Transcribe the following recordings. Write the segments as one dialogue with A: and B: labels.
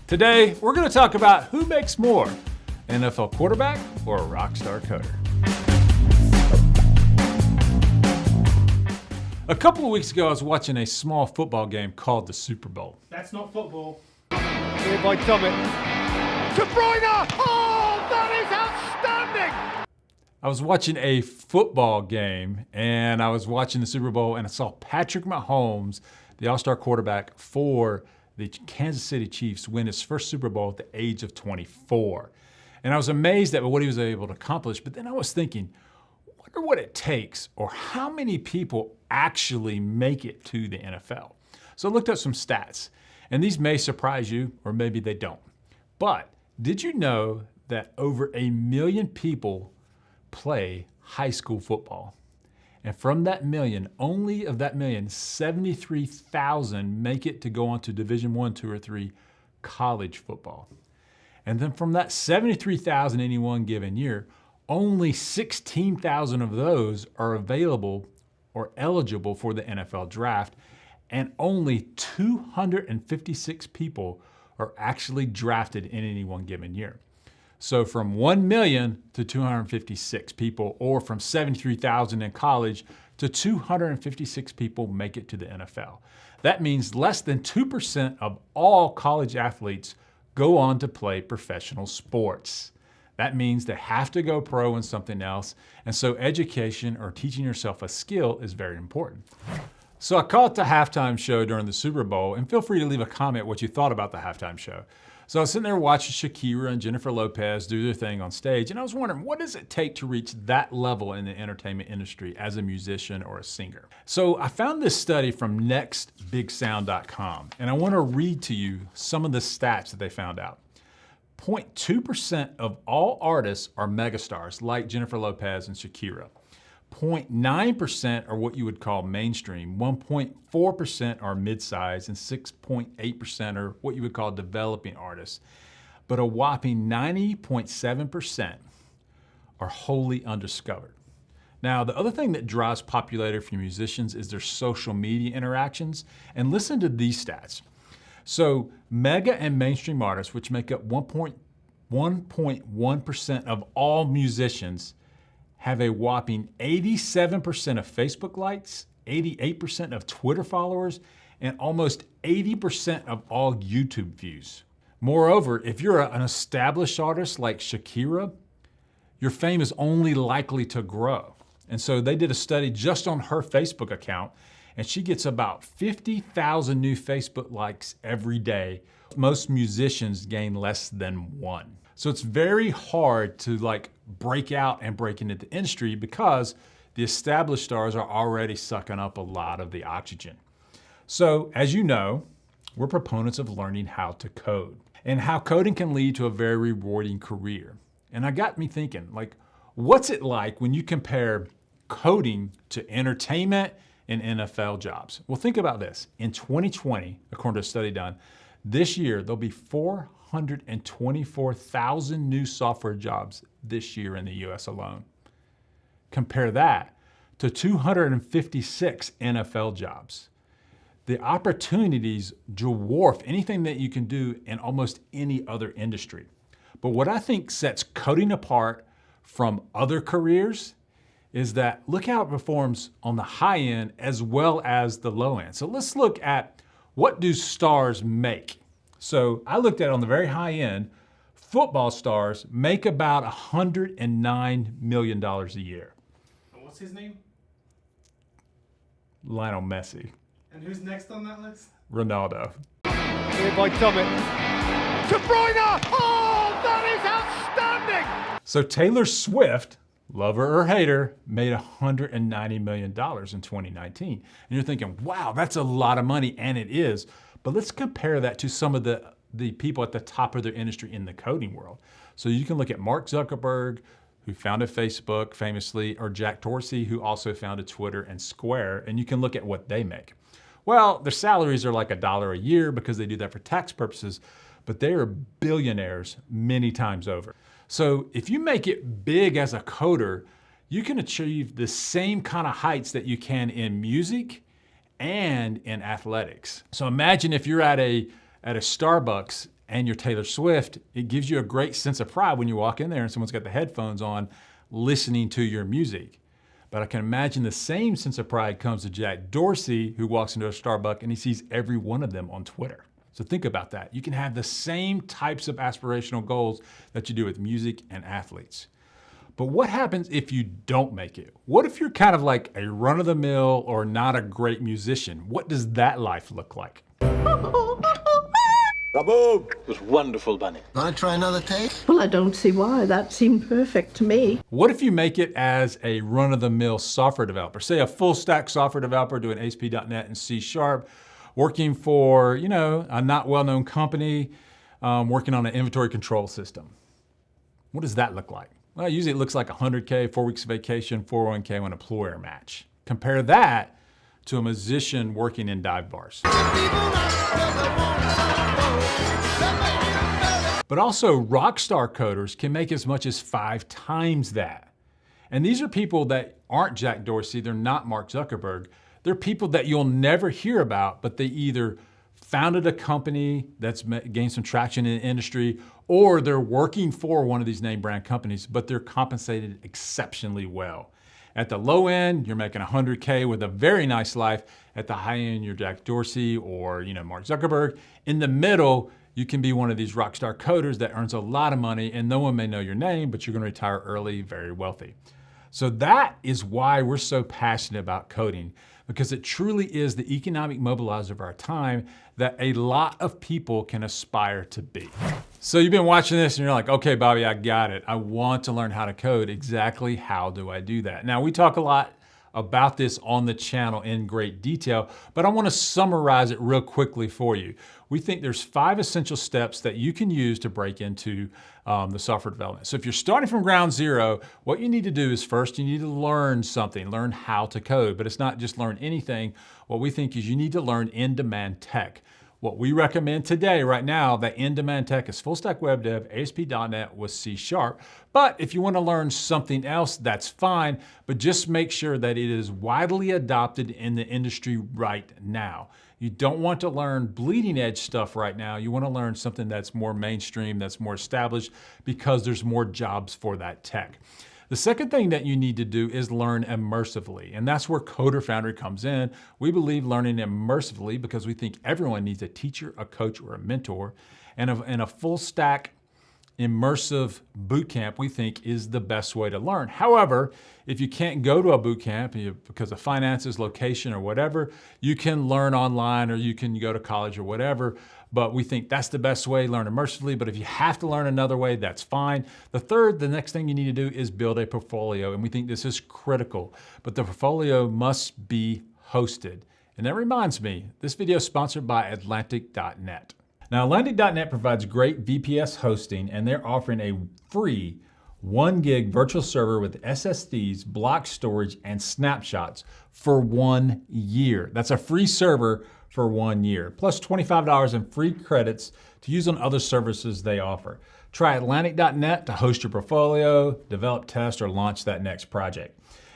A: Today, we're going to talk about who makes more, an NFL quarterback or a rock star coder. A couple of weeks ago, I was watching a small football game called the Super Bowl.
B: That's not football. Here by Dummett. De Bruyne! Oh, that is outstanding!
A: I was watching a football game, and I was watching the Super Bowl, and I saw Patrick Mahomes, the all-star quarterback for the Kansas City Chiefs, win his first Super Bowl at the age of 24. And I was amazed at what he was able to accomplish, but then I was thinking, I wonder what it takes or how many people actually make it to the NFL. So I looked up some stats, and these may surprise you, or maybe they don't. But did you know that over 1 million people play high school football? And from that million, only of that million, 73,000 make it to go on to Division I, II, or III college football. And then from that 73,000 any one given year, only 16,000 of those are available or eligible for the NFL draft, and only 256 people are actually drafted in any one given year. So from 1 million to 256 people, or from 73,000 in college to 256 people make it to the NFL. That means less than 2% of all college athletes go on to play professional sports. That means they have to go pro in something else, and so education or teaching yourself a skill is very important. So I caught the halftime show during the Super Bowl, and feel free to leave a comment what you thought about the halftime show. So I was sitting there watching Shakira and Jennifer Lopez do their thing on stage, and I was wondering, what does it take to reach that level in the entertainment industry as a musician or a singer? So I found this study from nextbigsound.com, and I want to read to you some of the stats that they found out. 0.2% of all artists are megastars like Jennifer Lopez and Shakira. 0.9% are what you would call mainstream, 1.4% are mid-size, and 6.8% are what you would call developing artists. But a whopping 90.7% are wholly undiscovered. Now, the other thing that drives popularity for musicians is their social media interactions, and listen to these stats. So mega and mainstream artists, which make up 1.1% of all musicians, have a whopping 87% of Facebook likes, 88% of Twitter followers, and almost 80% of all YouTube views. Moreover, if you're an established artist like Shakira, your fame is only likely to grow. And so they did a study just on her Facebook account, and she gets about 50,000 new Facebook likes every day. Most musicians gain less than one. So it's very hard to break out and break into the industry because the established stars are already sucking up a lot of the oxygen. So as you know, we're proponents of learning how to code and how coding can lead to a very rewarding career. And it got me thinking, what's it like when you compare coding to entertainment and NFL jobs? Well, think about this. In 2020, according to a study done, this year there'll be 424,000 new software jobs this year in the US alone. Compare that to 256 NFL jobs. The opportunities dwarf anything that you can do in almost any other industry. But what I think sets coding apart from other careers is that look how it performs on the high end as well as the low end. So let's look at what do stars make. So I looked at on the very high end, football stars make about $109 million a year.
B: And what's his name?
A: Lionel Messi.
B: And who's next on that list?
A: Ronaldo.
B: Here by Dummett. De Bruyne! Oh, that is outstanding!
A: So Taylor Swift, lover or hater, made $190 million in 2019. And you're thinking, wow, that's a lot of money, and it is. But let's compare that to some of the people at the top of their industry in the coding world. So you can look at Mark Zuckerberg, who founded Facebook famously, or Jack Dorsey, who also founded Twitter and Square, and you can look at what they make. Well, their salaries are like $1 a year because they do that for tax purposes, but they are billionaires many times over. So if you make it big as a coder, you can achieve the same kind of heights that you can in music and in athletics. So imagine if you're at a Starbucks and you're Taylor Swift, it gives you a great sense of pride when you walk in there and someone's got the headphones on listening to your music. But I can imagine the same sense of pride comes to Jack Dorsey, who walks into a Starbucks and he sees every one of them on Twitter. So think about that. You can have the same types of aspirational goals that you do with music and athletes. But what happens if you don't make it? What if you're kind of like a run-of-the-mill or not a great musician? What does that life look like?
C: Bravo! It was wonderful, Bunny.
D: Want to try another take?
E: Well, I don't see why. That seemed perfect to me.
A: What if you make it as a run-of-the-mill software developer? Say a full-stack software developer doing ASP.NET and C#, working for, a not well-known company, working on an inventory control system. What does that look like? Well, usually it looks like $100K, 4 weeks of vacation, 401K, and an employer match. Compare that to a musician working in dive bars. But also, rockstar coders can make as much as 5 times that. And these are people that aren't Jack Dorsey, they're not Mark Zuckerberg. They're people that you'll never hear about, but they either founded a company that's gained some traction in the industry, or they're working for one of these name brand companies, but they're compensated exceptionally well. At the low end, you're making $100K with a very nice life. At the high end, you're Jack Dorsey or Mark Zuckerberg. In the middle, you can be one of these rock star coders that earns a lot of money and no one may know your name, but you're gonna retire early, very wealthy. So that is why we're so passionate about coding, because it truly is the economic mobilizer of our time that a lot of people can aspire to be. So you've been watching this and you're like, okay, Bobby, I got it. I want to learn how to code. Exactly how do I do that? Now, we talk a lot about this on the channel in great detail, but I want to summarize it real quickly for you. We think there's 5 essential steps that you can use to break into the software development. So if you're starting from ground zero, what you need to do is first you need to learn something, learn how to code, but it's not just learn anything. What we think is you need to learn in-demand tech. What we recommend today, right now, that in-demand tech is full stack web dev, ASP.NET with C#. But if you want to learn something else, that's fine, but just make sure that it is widely adopted in the industry right now. You don't want to learn bleeding edge stuff right now. You want to learn something that's more mainstream, that's more established, because there's more jobs for that tech. The second thing that you need to do is learn immersively, and that's where Coder Foundry comes in. We believe learning immersively because we think everyone needs a teacher, a coach, or a mentor, and a full stack immersive bootcamp we think is the best way to learn. However, if you can't go to a bootcamp because of finances, location, or whatever, you can learn online or you can go to college or whatever. But we think that's the best way, learn immersively. But if you have to learn another way, that's fine. The next thing you need to do is build a portfolio. And we think this is critical, but the portfolio must be hosted. And that reminds me, this video is sponsored by Atlantic.net. Now, Atlantic.net provides great VPS hosting, and they're offering a free 1 gig virtual server with SSDs, block storage, and snapshots for 1 year. That's a free server for 1 year, plus $25 in free credits to use on other services they offer. Try Atlantic.net to host your portfolio, develop, test, or launch that next project.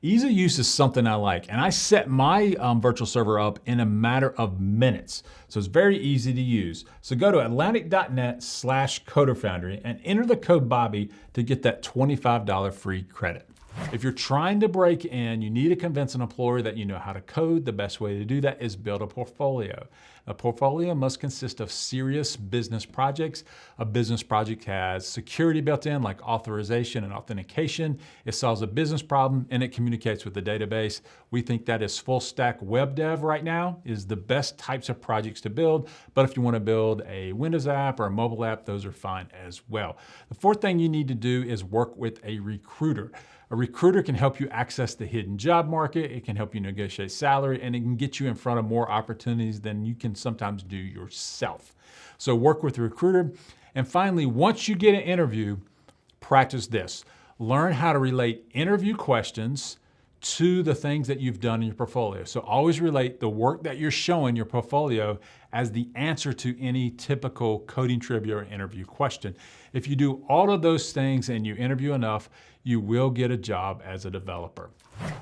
A: Ease of use is something I like, and I set my virtual server up in a matter of minutes, so it's very easy to use. So go to Atlantic.net/CoderFoundry and enter the code Bobby to get that $25 free credit. If you're trying to break in, you need to convince an employer that you know how to code. The best way to do that is build a portfolio. A portfolio must consist of serious business projects. A business project has security built in, like authorization and authentication. It solves a business problem and it communicates with the database. We think that is full stack web dev right now is the best types of projects to build. But if you want to build a Windows app or a mobile app, those are fine as well. The fourth thing you need to do is work with a recruiter. A recruiter can help you access the hidden job market, it can help you negotiate salary, and it can get you in front of more opportunities than you can sometimes do yourself. So work with a recruiter. And finally, once you get an interview, practice this. Learn how to relate interview questions to the things that you've done in your portfolio. So always relate the work that you're showing your portfolio as the answer to any typical coding trivia or interview question. If you do all of those things and you interview enough, you will get a job as a developer.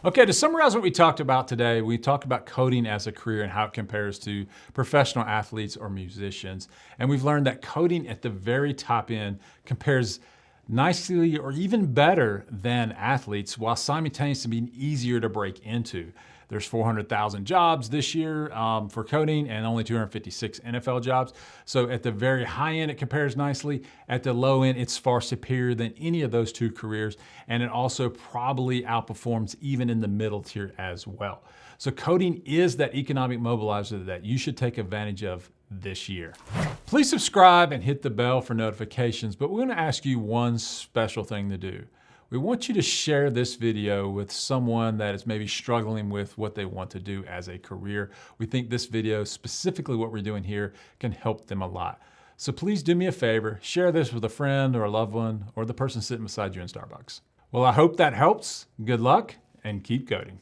A: Okay, to summarize what we talked about today, we talked about coding as a career and how it compares to professional athletes or musicians. And we've learned that coding at the very top end compares nicely or even better than athletes, while simultaneously being easier to break into. There's 400,000 jobs this year for coding and only 256 NFL jobs. So at the very high end, it compares nicely. At the low end, it's far superior than any of those two careers. And it also probably outperforms even in the middle tier as well. So coding is that economic mobilizer that you should take advantage of this year. Please subscribe and hit the bell for notifications, but we're going to ask you one special thing to do. We want you to share this video with someone that is maybe struggling with what they want to do as a career. We think this video, specifically what we're doing here, can help them a lot. So please do me a favor, share this with a friend or a loved one or the person sitting beside you in Starbucks. Well, I hope that helps. Good luck and keep coding.